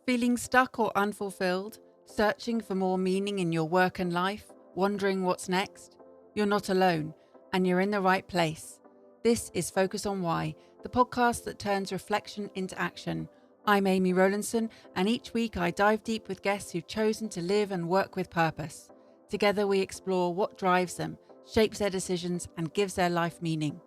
Feeling stuck or unfulfilled? Searching for more meaning in your work and life? Wondering what's next? You're not alone, and you're in the right place. This is Focus on Why, the podcast that turns reflection into action. I'm Amy Rowlandson, and each week I dive deep with guests who've chosen to live and work with purpose. Together we explore what drives them, shapes their decisions, and gives their life meaning.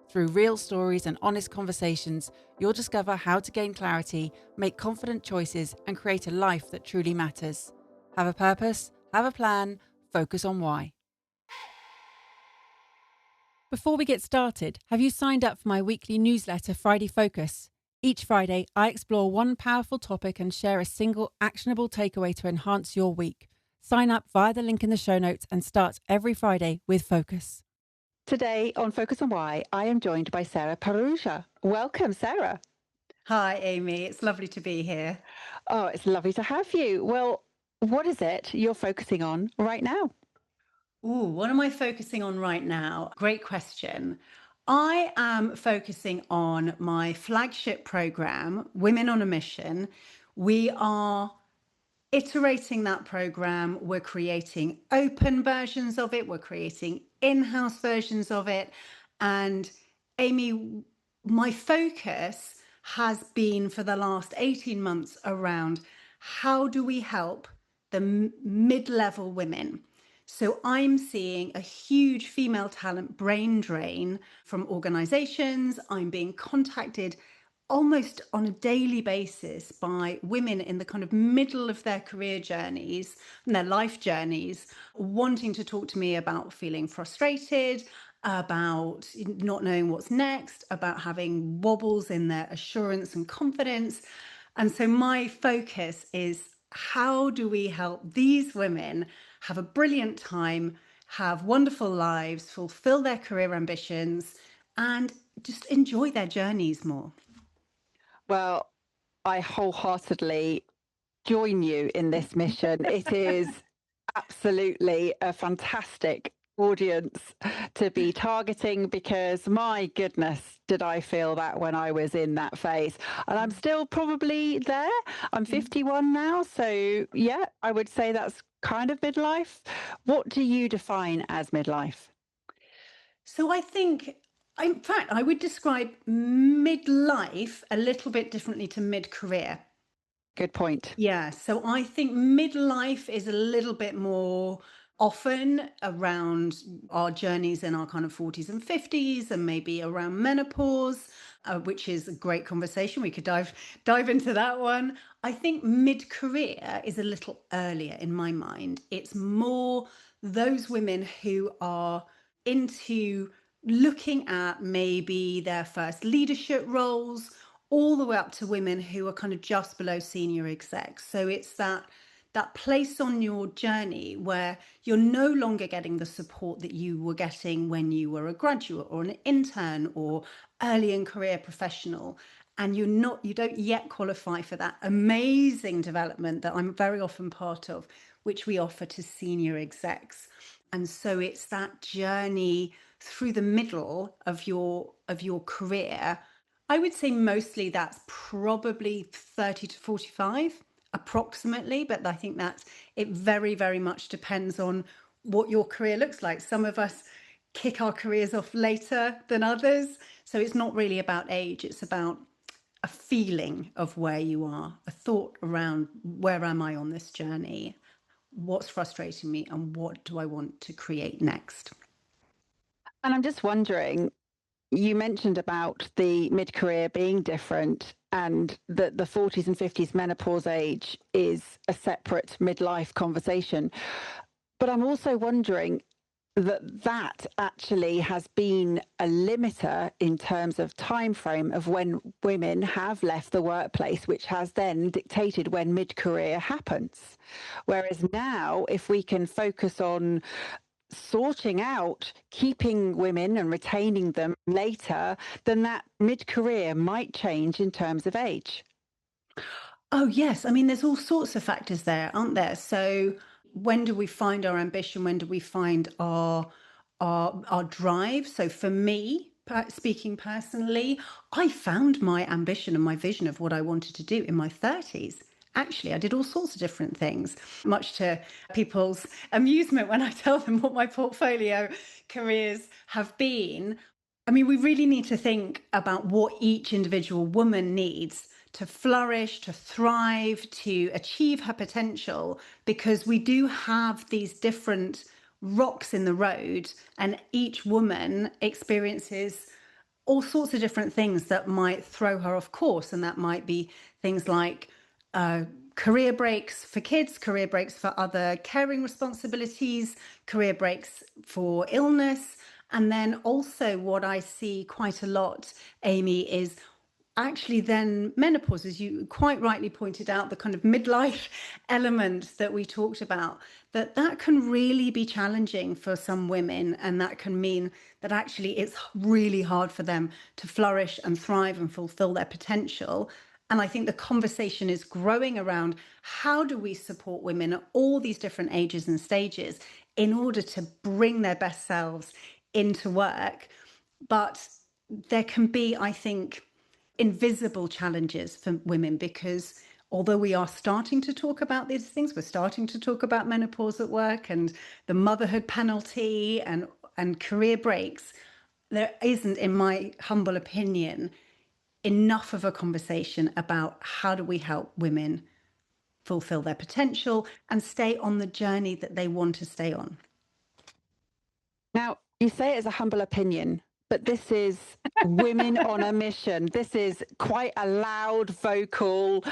Through real stories and honest conversations, you'll discover how to gain clarity, make confident choices, and create a life that truly matters. Have a purpose, have a plan, focus on why. Before we get started, have you signed up for my weekly newsletter, Friday Focus? Each Friday, I explore one powerful topic and share a single actionable takeaway to enhance your week. Sign up via the link in the show notes and start every Friday with Focus. Today on Focus on Why, I am joined by Sarah Perugia. Welcome, Sarah. Hi, Amy. It's lovely to be here. Oh, it's lovely to have you. Well, what is it you're focusing on right now? Ooh, what am I focusing on right now? Great question. I am focusing on my flagship program, Women on a Mission. We are iterating that program. We're creating open versions of it. We're creating in-house versions of it. And Amy, my focus has been for the last 18 months around how do we help the mid-level women? So I'm seeing a huge female talent brain drain from organizations. I'm being contacted almost on a daily basis by women in the kind of middle of their career journeys and their life journeys, wanting to talk to me about feeling frustrated, about not knowing what's next, about having wobbles in their assurance and confidence. And so my focus is, how do we help these women have a brilliant time, have wonderful lives, fulfill their career ambitions, and just enjoy their journeys more? Well, I wholeheartedly join you in this mission. It is absolutely a fantastic audience to be targeting because my goodness, did I feel that when I was in that phase. And I'm still probably there. I'm 51 now. So, yeah, I would say that's kind of midlife. What do you define as midlife? So I think, in fact, I would describe midlife a little bit differently to mid-career. Good point. Yeah, so I think midlife is a little bit more often around our journeys in our kind of 40s and 50s, and maybe around menopause, which is a great conversation. We could dive into that one. I think mid-career is a little earlier in my mind. It's more those women who are into looking at maybe their first leadership roles, all the way up to women who are kind of just below senior execs. So it's that place on your journey where you're no longer getting the support that you were getting when you were a graduate or an intern or early in career professional, and you don't yet qualify for that amazing development that I'm very often part of, which we offer to senior execs. And so it's that journey through the middle of your career. I would say mostly that's probably 30 to 45 approximately, but I think that it very, very much depends on what your career looks like. Some of us kick our careers off later than others. So it's not really about age, it's about a feeling of where you are, a thought around where am I on this journey, what's frustrating me, and what do I want to create next. And I'm just wondering, you mentioned about the mid-career being different and that the 40s and 50s menopause age is a separate midlife conversation. But I'm also wondering that actually has been a limiter in terms of time frame of when women have left the workplace, which has then dictated when mid-career happens. Whereas now, if we can focus on sorting out keeping women and retaining them later, then that mid-career might change in terms of age. Oh, yes. I mean, there's all sorts of factors there, aren't there? So when do we find our ambition? When do we find our drive? So for me, speaking personally, I found my ambition and my vision of what I wanted to do in my 30s. actually, I did all sorts of different things, much to people's amusement when I tell them what my portfolio careers have been. I mean, we really need to think about what each individual woman needs to flourish, to thrive, to achieve her potential, because we do have these different rocks in the road, and each woman experiences all sorts of different things that might throw her off course. And that might be things like career breaks for kids, career breaks for other caring responsibilities, career breaks for illness. And then also what I see quite a lot, Amy, is actually then menopause, as you quite rightly pointed out, the kind of midlife element that we talked about, that can really be challenging for some women, and that can mean that actually it's really hard for them to flourish and thrive and fulfill their potential. And I think the conversation is growing around how do we support women at all these different ages and stages in order to bring their best selves into work. But there can be, I think, invisible challenges for women, because although we are starting to talk about these things, we're starting to talk about menopause at work and the motherhood penalty and career breaks, there isn't, in my humble opinion, enough of a conversation about how do we help women fulfill their potential and stay on the journey that they want to stay on. Now, you say it as a humble opinion, but this is women on a mission. This is quite a loud, vocal,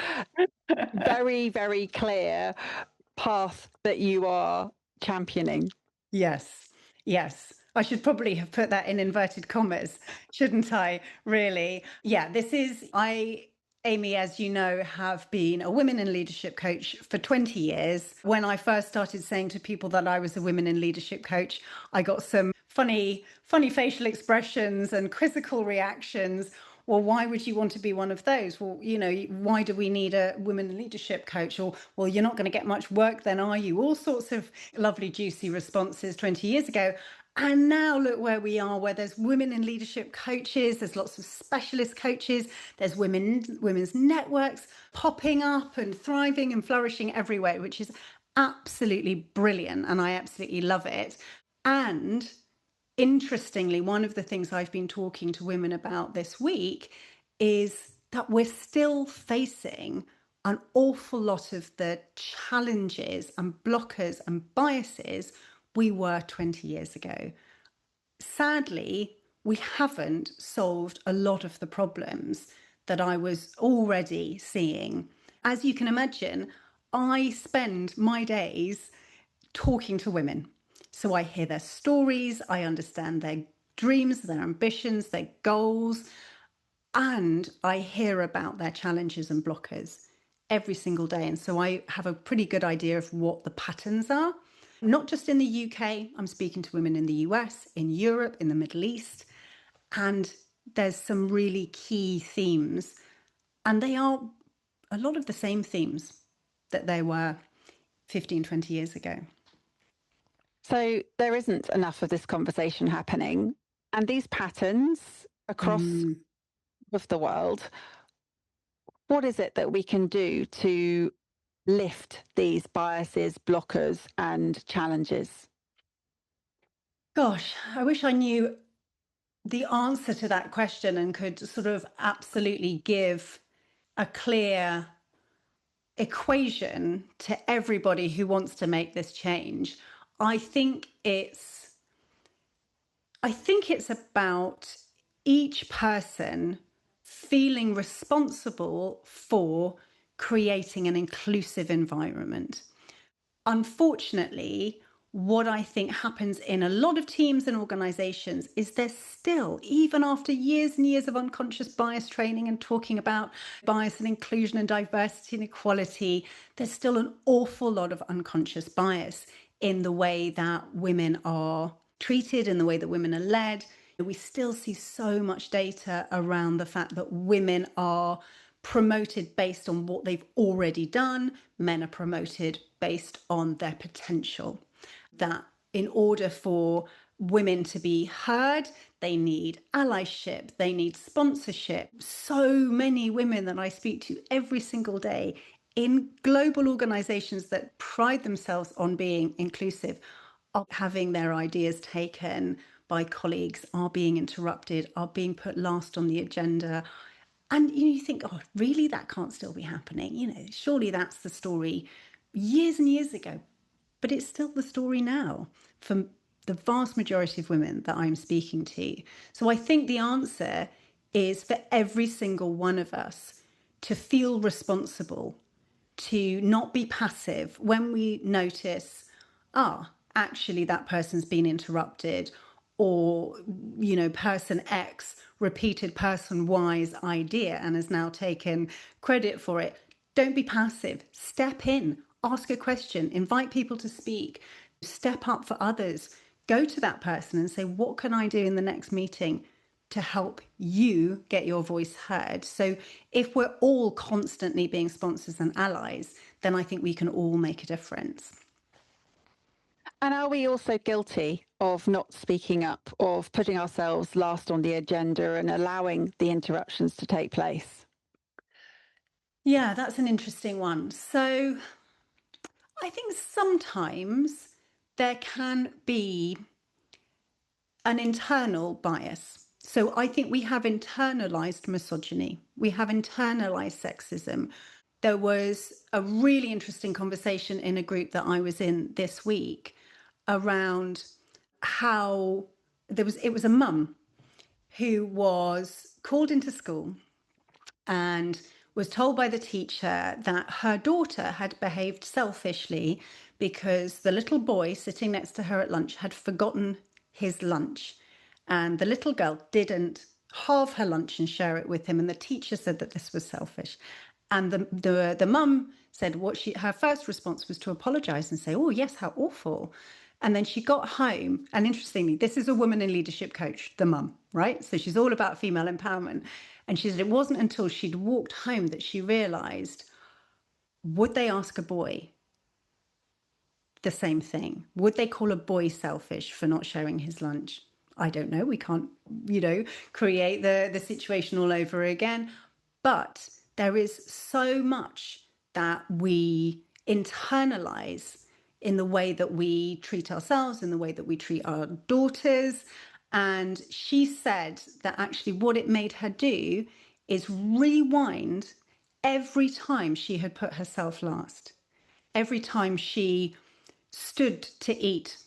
very, very clear path that you are championing. Yes, yes. I should probably have put that in inverted commas, shouldn't I? Really? Yeah, Amy, as you know, have been a women in leadership coach for 20 years. When I first started saying to people that I was a women in leadership coach, I got some funny facial expressions and quizzical reactions. Well, why would you want to be one of those? Well, why do we need a women leadership coach? Or, well, you're not going to get much work then, are you? All sorts of lovely, juicy responses 20 years ago. And now look where we are, where there's women in leadership coaches, there's lots of specialist coaches, there's women's networks popping up and thriving and flourishing everywhere, which is absolutely brilliant. And I absolutely love it. And interestingly, one of the things I've been talking to women about this week is that we're still facing an awful lot of the challenges and blockers and biases we were 20 years ago. Sadly, we haven't solved a lot of the problems that I was already seeing. As you can imagine, I spend my days talking to women. So I hear their stories, I understand their dreams, their ambitions, their goals, and I hear about their challenges and blockers every single day. And so I have a pretty good idea of what the patterns are. Not just in the UK, I'm speaking to women in the US, in Europe, in the Middle East, and there's some really key themes. And they are a lot of the same themes that they were 15, 20 years ago. So there isn't enough of this conversation happening. And these patterns across of the world, what is it that we can do to lift these biases, blockers, and challenges? Gosh, I wish I knew the answer to that question and could sort of absolutely give a clear equation to everybody who wants to make this change. I think it's about each person feeling responsible for creating an inclusive environment. Unfortunately, what I think happens in a lot of teams and organizations is there's still, even after years and years of unconscious bias training and talking about bias and inclusion and diversity and equality, there's still an awful lot of unconscious bias in the way that women are treated, in the way that women are led. We still see so much data around the fact that women are promoted based on what they've already done. Men are promoted based on their potential. That in order for women to be heard, they need allyship, they need sponsorship. So many women that I speak to every single day in global organizations that pride themselves on being inclusive are having their ideas taken by colleagues, are being interrupted, are being put last on the agenda. And you think, oh, really? That can't still be happening. Surely that's the story years and years ago. But it's still the story now for the vast majority of women that I'm speaking to. So I think the answer is for every single one of us to feel responsible, to not be passive when we notice, actually that person's been interrupted, or, person X repeated person Y's idea and has now taken credit for it. Don't be passive. Step in, ask a question, invite people to speak, step up for others. Go to that person and say, what can I do in the next meeting to help you get your voice heard? So if we're all constantly being sponsors and allies, then I think we can all make a difference. And are we also guilty of not speaking up, of putting ourselves last on the agenda and allowing the interruptions to take place? Yeah, that's an interesting one. So I think sometimes there can be an internal bias. So I think we have internalized misogyny. We have internalized sexism. There was a really interesting conversation in a group that I was in this week around how it was a mum who was called into school and was told by the teacher that her daughter had behaved selfishly because the little boy sitting next to her at lunch had forgotten his lunch, and the little girl didn't halve her lunch and share it with him, and the teacher said that this was selfish. And the mum said her first response was to apologize and say, oh yes, how awful. And then she got home, and interestingly, this is a woman in leadership coach, the mum, right? So she's all about female empowerment. And she said it wasn't until she'd walked home that she realized, would they ask a boy the same thing? Would they call a boy selfish for not sharing his lunch? I don't know. We can't, create the situation all over again. But there is so much that we internalize in the way that we treat ourselves, in the way that we treat our daughters. And she said that actually what it made her do is rewind every time she had put herself last, every time she stood to eat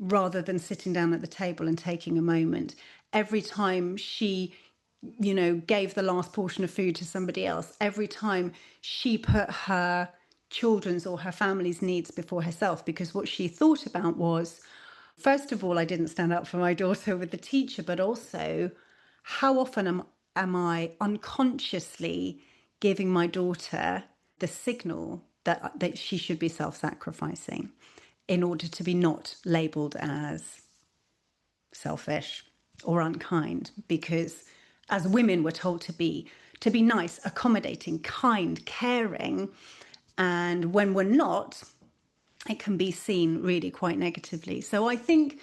rather than sitting down at the table and taking a moment, every time she gave the last portion of food to somebody else, every time she put her children's or her family's needs before herself. Because what she thought about was, first of all, I didn't stand up for my daughter with the teacher, but also how often am I unconsciously giving my daughter the signal that she should be self-sacrificing in order to be not labeled as selfish or unkind? Because as women, we're told to be nice, accommodating, kind, caring. And when we're not, it can be seen really quite negatively. So I think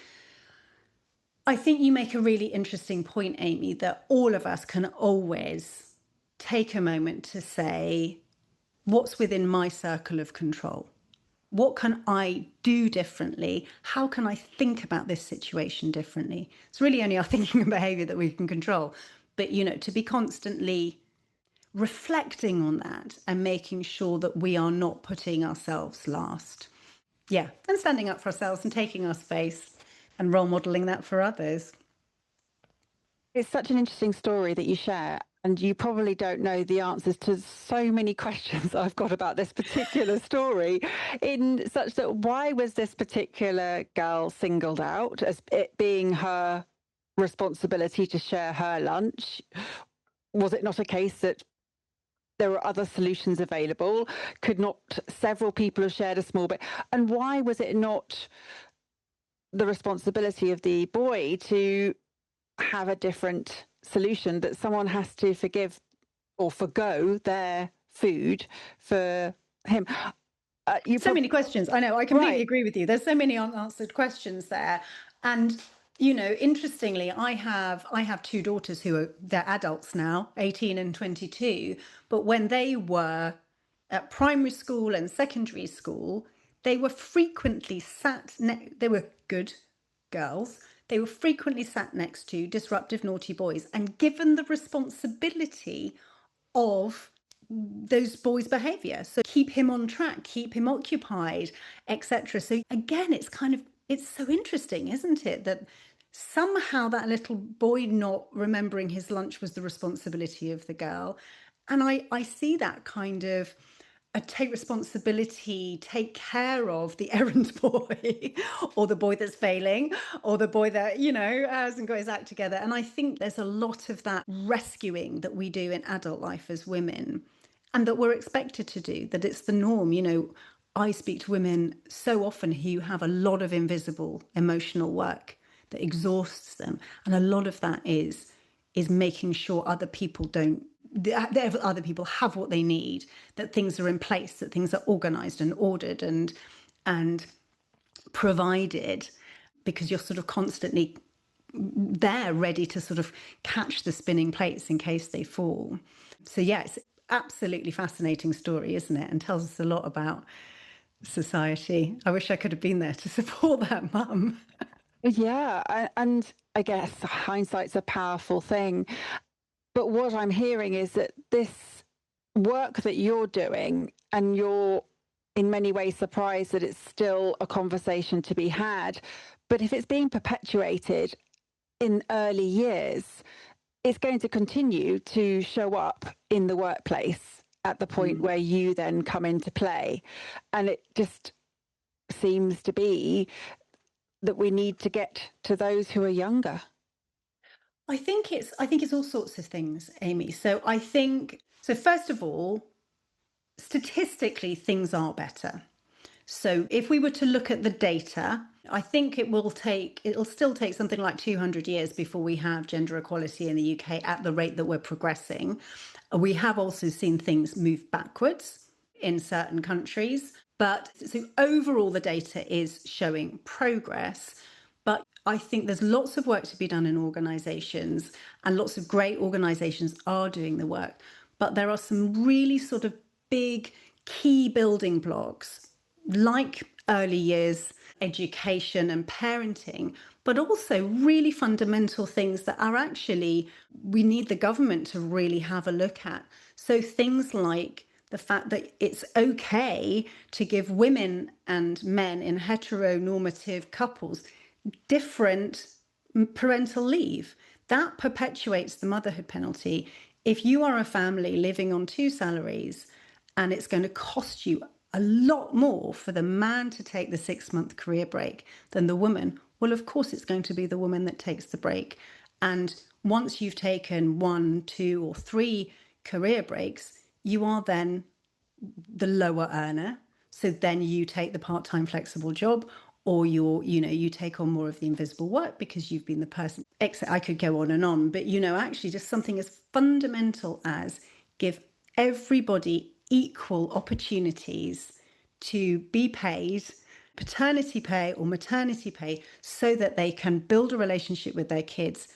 you make a really interesting point, Amy, that all of us can always take a moment to say, what's within my circle of control? What can I do differently? How can I think about this situation differently? It's really only our thinking and behavior that we can control. But, to be constantly reflecting on that and making sure that we are not putting ourselves last. Yeah, and standing up for ourselves and taking our space and role modeling that for others. It's such an interesting story that you share, and you probably don't know the answers to so many questions I've got about this particular story, in such that why was this particular girl singled out as it being her responsibility to share her lunch? Was it not a case that there were other solutions available? Could not several people have shared a small bit? And why was it not the responsibility of the boy to have a different solution, that someone has to forgive or forgo their food for him? Many questions. I know, I completely agree with you. There's so many unanswered questions there. And, interestingly, I have two daughters they're adults now, 18 and 22. But when they were at primary school and secondary school, they were frequently they were good girls. They were frequently sat next to disruptive, naughty boys and given the responsibility of those boys' behavior. So keep him on track, keep him occupied, etc. So again, it's so interesting, isn't it? That somehow that little boy not remembering his lunch was the responsibility of the girl. And I see that kind of take responsibility, take care of the errand boy or the boy that's failing or the boy that, hasn't got his act together. And I think there's a lot of that rescuing that we do in adult life as women and that we're expected to do, that it's the norm. I speak to women so often who have a lot of invisible emotional work that exhausts them. And a lot of that is making sure other people that other people have what they need, that things are in place, that things are organized and ordered and provided, because you're sort of constantly there ready to sort of catch the spinning plates in case they fall. So yeah, it's absolutely fascinating story, isn't it? And tells us a lot about society. I wish I could have been there to support that mum. Yeah, and I guess hindsight's a powerful thing. But what I'm hearing is that this work that you're doing, and you're in many ways surprised that it's still a conversation to be had, but if it's being perpetuated in early years, it's going to continue to show up in the workplace at the point where you then come into play. And it just seems to be that we need to get to those who are younger. I think it's all sorts of things, Amy. So first of all, statistically things are better. So if we were to look at the data, I think it'll still take something like 200 years before we have gender equality in the UK at the rate that we're progressing. We have also seen things move backwards in certain countries, but so overall the data is showing progress. But I think there's lots of work to be done in organisations, and lots of great organisations are doing the work. But there are some really sort of big key building blocks like early years education and parenting, but also really fundamental things that are actually, we need the government to really have a look at. So things like the fact that it's okay to give women and men in heteronormative couples different parental leave. That perpetuates the motherhood penalty. If you are a family living on two salaries and it's going to cost you a lot more for the man to take the 6-month career break than the woman, well, of course, it's going to be the woman that takes the break. And once you've taken 1, 2, or 3 career breaks, you are then the lower earner. So then you take the part-time flexible job, or you take on more of the invisible work because you've been the person. I could go on, but actually just something as fundamental as give everybody equal opportunities to be paid paternity pay or maternity pay so that they can build a relationship with their kids,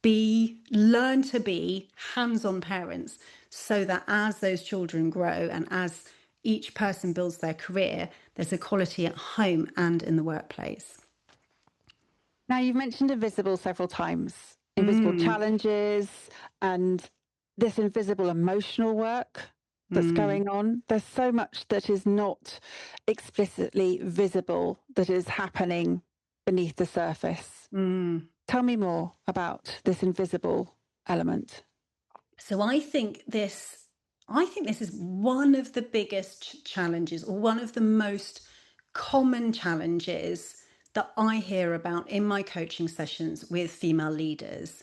learn to be hands-on parents, so that as those children grow and as each person builds their career, there's equality at home and in the workplace. Now, you've mentioned invisible several times, invisible challenges and this invisible emotional work that's going on. There's so much that is not explicitly visible that is happening beneath the surface. Tell me more about this invisible element. So I think this is one of the biggest challenges, or one of the most common challenges that I hear about in my coaching sessions with female leaders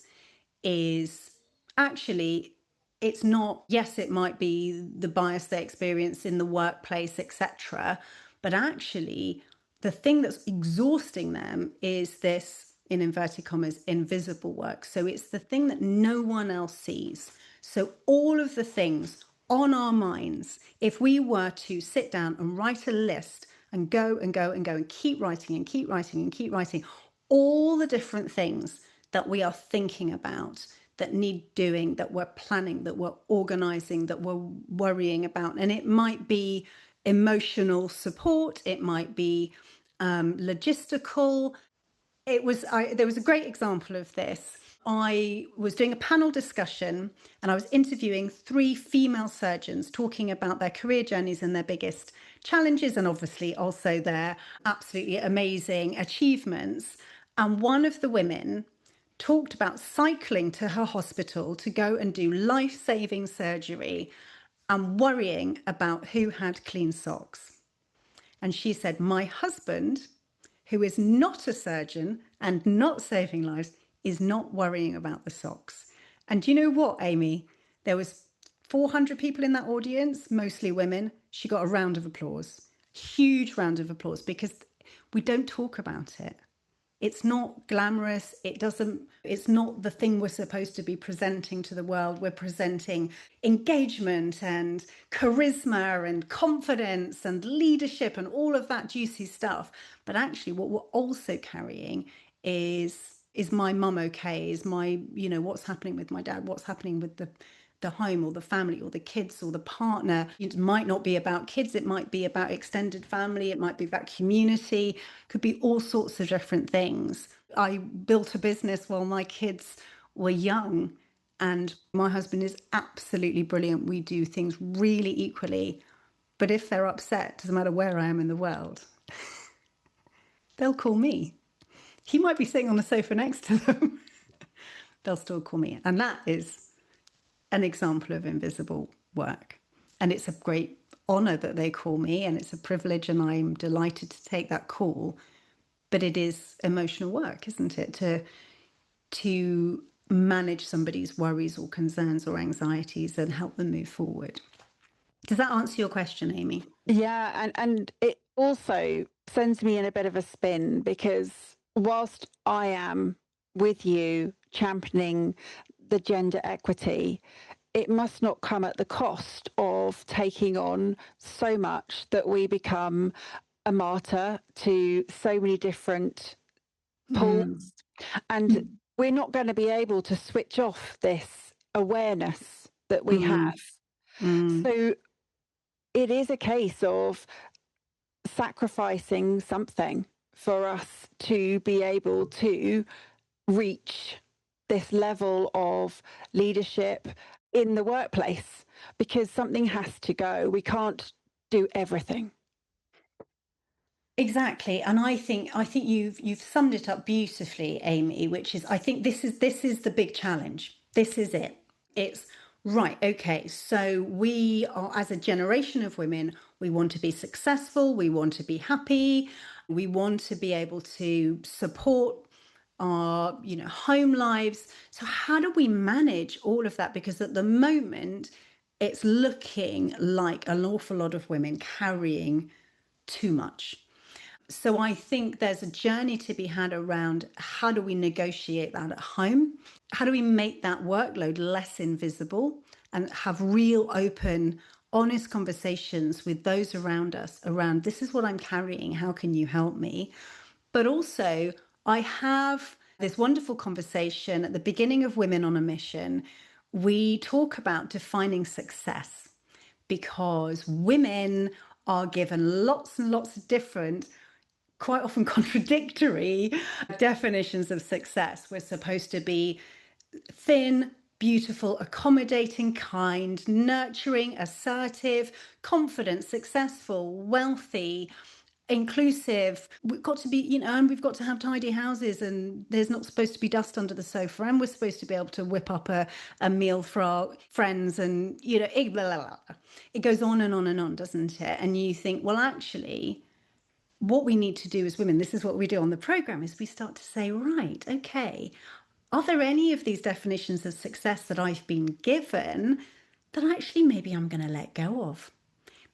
is actually, it's not, yes, it might be the bias they experience in the workplace, etc. But actually, the thing that's exhausting them is this, in inverted commas, invisible work. So it's the thing that no one else sees. So all of the things on our minds, if we were to sit down and write a list and go and go and go and keep writing and keep writing and keep writing, all the different things that we are thinking about, that need doing, that we're planning, that we're organizing, that we're worrying about. And it might be emotional support, it might be logistical. There was a great example of this. I was doing a panel discussion and I was interviewing 3 female surgeons talking about their career journeys and their biggest challenges, and obviously also their absolutely amazing achievements. And one of the women talked about cycling to her hospital to go and do life-saving surgery and worrying about who had clean socks. And she said, my husband, who is not a surgeon and not saving lives, is not worrying about the socks. And do you know what, Amy? There was 400 people in that audience, mostly women. She got a round of applause, huge round of applause, because we don't talk about it. It's not glamorous. It's not the thing we're supposed to be presenting to the world. We're presenting engagement and charisma and confidence and leadership and all of that juicy stuff. But actually what we're also carrying is my mum okay? Is my, what's happening with my dad? What's happening with the home or the family or the kids or the partner? It might not be about kids. It might be about extended family. It might be about community. Could be all sorts of different things. I built a business while my kids were young, and my husband is absolutely brilliant. We do things really equally. But if they're upset, doesn't matter where I am in the world, they'll call me. He might be sitting on the sofa next to them. They'll still call me. And that is an example of invisible work. And it's a great honor that they call me, and it's a privilege, and I'm delighted to take that call. But it is emotional work, isn't it? To manage somebody's worries or concerns or anxieties and help them move forward. Does that answer your question, Amy? Yeah, and it also sends me in a bit of a spin, because whilst I am with you championing the gender equity, it must not come at the cost of taking on so much that we become a martyr to so many different pulls. And we're not going to be able to switch off this awareness that we have. So it is a case of sacrificing something for us to be able to reach this level of leadership in the workplace, because something has to go. We can't do everything. Exactly. And I think you've summed it up beautifully, Amy, which is, I think this is the big challenge. This is it. It's right. Okay. So we are, as a generation of women, we want to be successful. We want to be happy. We want to be able to support our, home lives. So how do we manage all of that? Because at the moment, it's looking like an awful lot of women carrying too much. So I think there's a journey to be had around how do we negotiate that at home? How do we make that workload less invisible and have real, open, honest conversations with those around us around, this is what I'm carrying, how can you help me? But also, I have this wonderful conversation at the beginning of Women on a Mission. We talk about defining success, because women are given lots and lots of different, quite often contradictory definitions of success. We're supposed to be thin, beautiful, accommodating, kind, nurturing, assertive, confident, successful, wealthy, inclusive. We've got to be, and we've got to have tidy houses, and there's not supposed to be dust under the sofa, and we're supposed to be able to whip up a meal for our friends, and it, blah, blah, blah. It goes on and on and on, doesn't it? And you think, well, actually, what we need to do as women, this is what we do on the program, is we start to say, right, okay, are there any of these definitions of success that I've been given that actually maybe I'm going to let go of?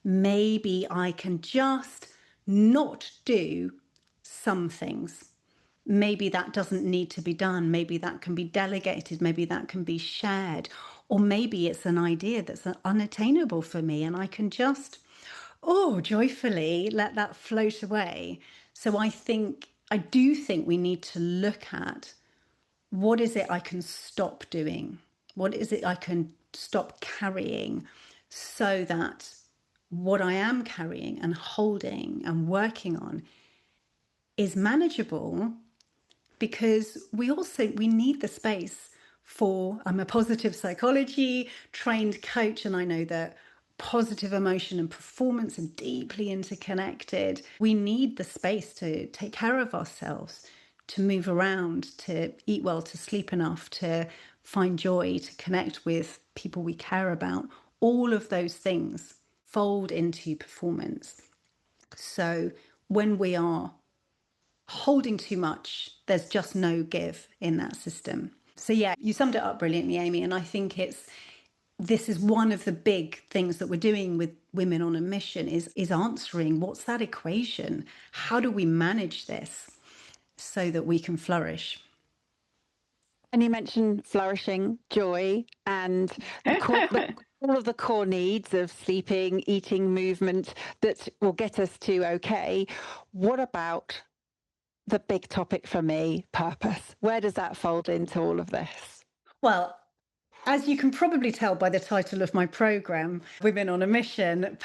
Maybe I can just not do some things. Maybe that doesn't need to be done. Maybe that can be delegated. Maybe that can be shared. Or maybe it's an idea that's unattainable for me, and I can just joyfully let that float away. So I do think we need to look at What is it I can stop doing? What is it I can stop carrying so that what I am carrying and holding and working on is manageable? Because we need the space for, I'm a positive psychology trained coach, and I know that positive emotion and performance are deeply interconnected. We need the space to take care of ourselves, to move around, to eat well, to sleep enough, to find joy, to connect with people we care about. All of those things fold into performance. So when we are holding too much, there's just no give in that system. So yeah, you summed it up brilliantly, Amy. And I think this is one of the big things that we're doing with Women on a Mission is answering, what's that equation? How do we manage this so that we can flourish? And you mentioned flourishing, joy, and all of the core needs of sleeping, eating, movement that will get us to okay. What about the big topic for me, purpose? Where does that fold into all of this? Well, as you can probably tell by the title of my program, Women on a Mission,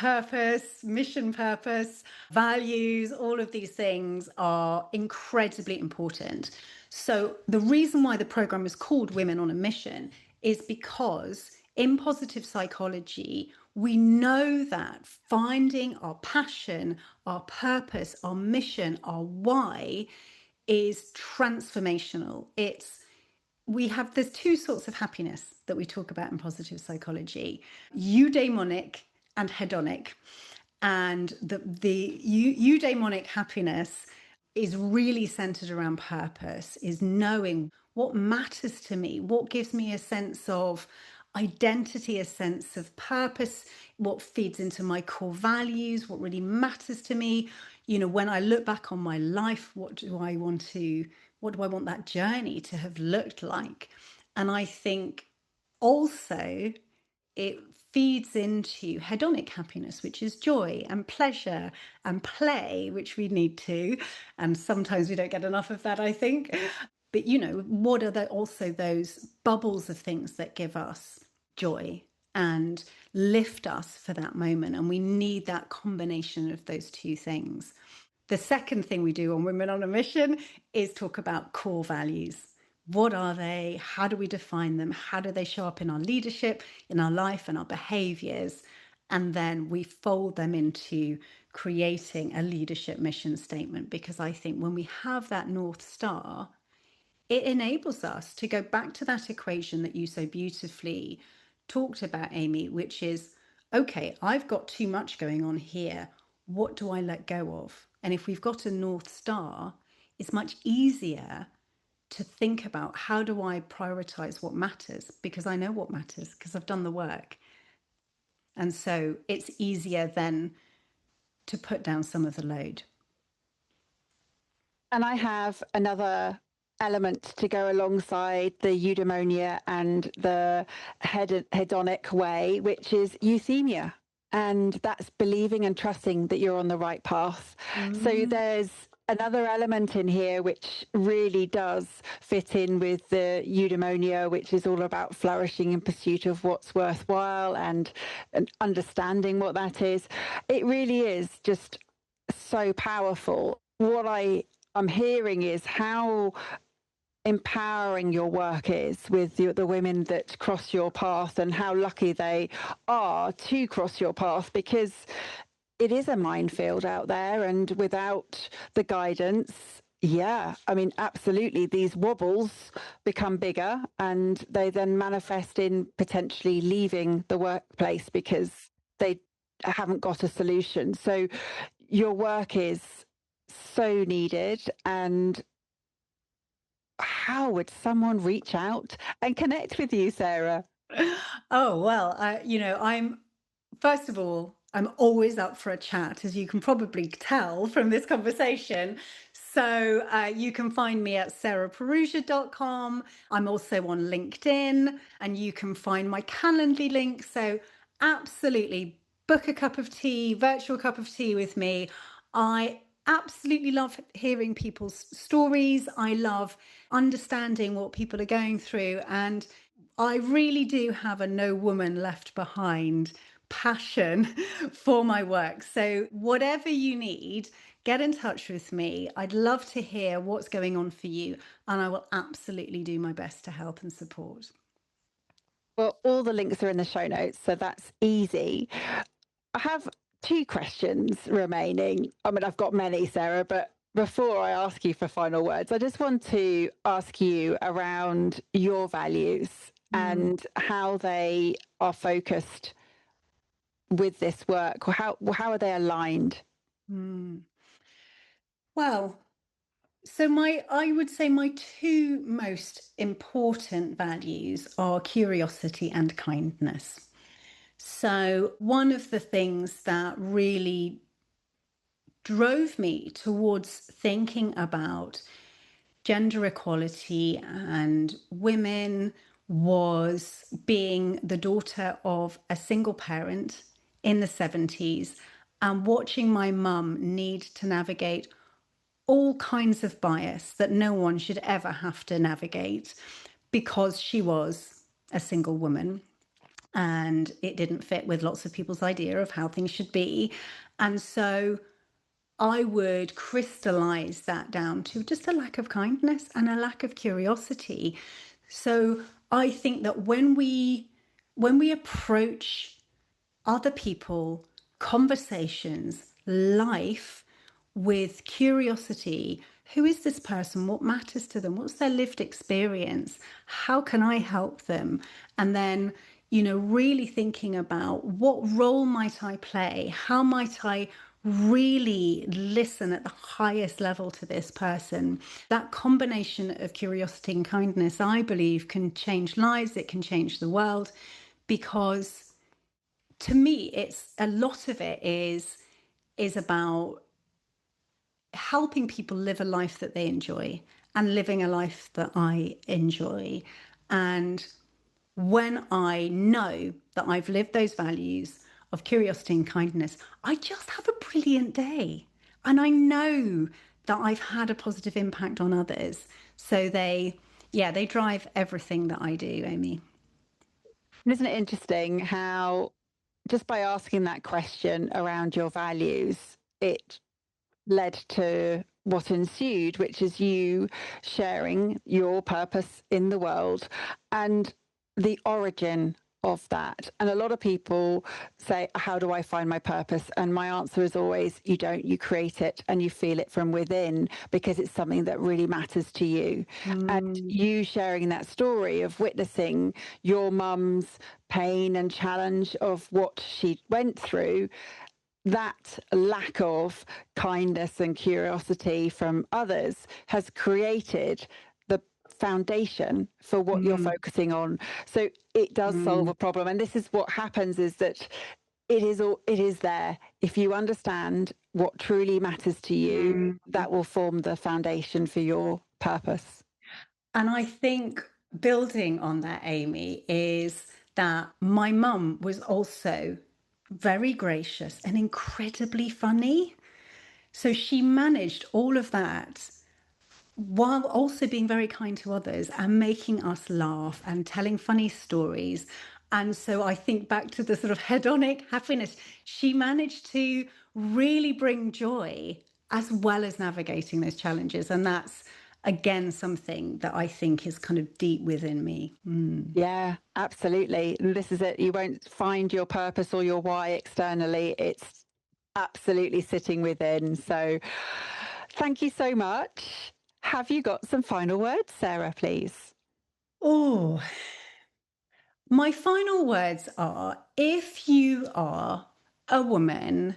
mission purpose, values, all of these things are incredibly important. So, the reason why the program is called Women on a Mission is because in positive psychology, we know that finding our passion, our purpose, our mission, our why is transformational. There's two sorts of happiness that we talk about in positive psychology: eudaimonic and hedonic. And the eudaimonic happiness is really centered around purpose, is knowing what matters to me, what gives me a sense of identity, a sense of purpose, what feeds into my core values, what really matters to me. When I look back on my life, what do I want that journey to have looked like? And I think also it feeds into hedonic happiness, which is joy and pleasure and play, which we need to. And sometimes we don't get enough of that, I think. But, what are also those bubbles of things that give us joy and lift us for that moment? And we need that combination of those two things. The second thing we do on Women on a Mission is talk about core values. What are they? How do we define them? How do they show up in our leadership, in our life, and our behaviors? And then we fold them into creating a leadership mission statement, because I think when we have that North Star, it enables us to go back to that equation that you so beautifully talked about, Amy, which is, okay, I've got too much going on here. What do I let go of? And if we've got a North Star, it's much easier to think about, how do I prioritize what matters? Because I know what matters, because I've done the work. And so it's easier then to put down some of the load. And I have another element to go alongside the eudaimonia and the hedonic way, which is euthymia. And that's believing and trusting that you're on the right path. So there's another element in here which really does fit in with the eudaimonia, which is all about flourishing in pursuit of what's worthwhile and understanding what that is. It really is just so powerful. What I'm hearing is how empowering your work is with the women that cross your path, and how lucky they are to cross your path, because it is a minefield out there, and without the guidance, absolutely, these wobbles become bigger, and they then manifest in potentially leaving the workplace because they haven't got a solution. So your work is so needed. And how would someone reach out and connect with you, Sarah? Oh, well, first of all, I'm always up for a chat, as you can probably tell from this conversation. So you can find me at sarahperugia.com. I'm also on LinkedIn, and you can find my Calendly link. So absolutely book a cup of tea, virtual cup of tea with me. I absolutely love hearing people's stories. I love understanding what people are going through. And I really do have a no woman left behind passion for my work. So, whatever you need, get in touch with me. I'd love to hear what's going on for you, and I will absolutely do my best to help and support. Well, all the links are in the show notes, so that's easy. I have two questions remaining. I mean, I've got many, Sarah, but before I ask you for final words, I just want to ask you around your values Mm, and how they are focused with this work. How are they aligned? mm. Well, so I would say my two most important values are curiosity and kindness. So one of the things that really drove me towards thinking about gender equality and women was being the daughter of a single parent in the 70s and watching my mum need to navigate all kinds of bias that no one should ever have to navigate because she was a single woman and it didn't fit with lots of people's idea of how things should be. And so I would crystallize that down to just a lack of kindness and a lack of curiosity. So I think that when we approach other people, conversations, life with curiosity. Who is this person? What matters to them? What's their lived experience? How can I help them? And then, really thinking about what role might I play? How might I really listen at the highest level to this person? That combination of curiosity and kindness, I believe, can change lives. It can change the world because to me, it's a lot of it is about helping people live a life that they enjoy and living a life that I enjoy. And when I know that I've lived those values of curiosity and kindness, I just have a brilliant day. And I know that I've had a positive impact on others. So they drive everything that I do, Amy. Isn't it interesting how just by asking that question around your values, it led to what ensued, which is you sharing your purpose in the world and the origin of that. And a lot of people say, how do I find my purpose? And my answer is always, you don't, you create it and you feel it from within because it's something that really matters to you. And Mm, you sharing that story of witnessing your mum's pain and challenge of what she went through, that lack of kindness and curiosity from others has created the foundation for what you're mm, focusing on. So it does solve mm, a problem. And this is what happens is that it is there. If you understand what truly matters to you, mm. that will form the foundation for your purpose. And I think building on that, Amy, is that my mum was also very gracious and incredibly funny. So she managed all of that while also being very kind to others and making us laugh and telling funny stories. And so I think back to the sort of hedonic happiness, she managed to really bring joy as well as navigating those challenges. And that's, again, something that I think is kind of deep within me. Mm. Yeah, absolutely. And this is it. You won't find your purpose or your why externally. It's absolutely sitting within. So thank you so much. Have you got some final words, Sarah, please? Oh, my final words are if you are a woman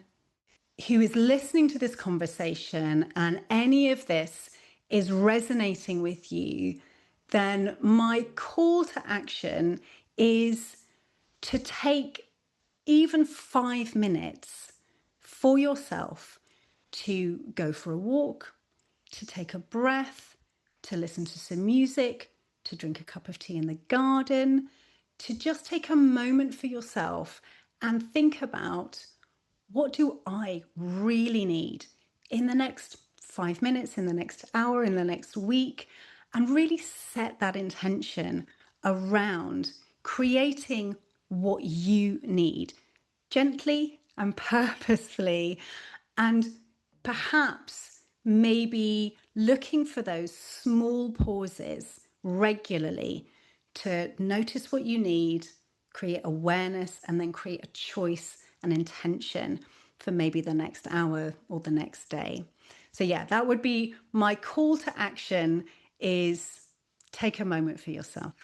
who is listening to this conversation and any of this is resonating with you, then my call to action is to take even 5 minutes for yourself to go for a walk, to take a breath, to listen to some music, to drink a cup of tea in the garden, to just take a moment for yourself and think about what do I really need in the next 5 minutes, in the next hour, in the next week, and really set that intention around creating what you need gently and purposefully, and perhaps maybe looking for those small pauses regularly to notice what you need, create awareness, and then create a choice and intention for maybe the next hour or the next day. So yeah, that would be my call to action, is take a moment for yourself.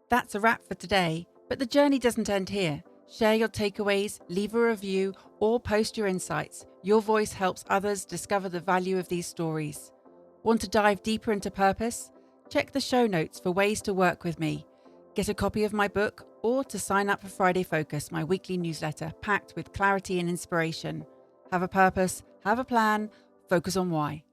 That's a wrap for today, but the journey doesn't end here. Share your takeaways, leave a review, or post your insights. Your voice helps others discover the value of these stories. Want to dive deeper into purpose? Check the show notes for ways to work with me. Get a copy of my book or to sign up for Friday Focus, my weekly newsletter packed with clarity and inspiration. Have a purpose, have a plan, focus on why.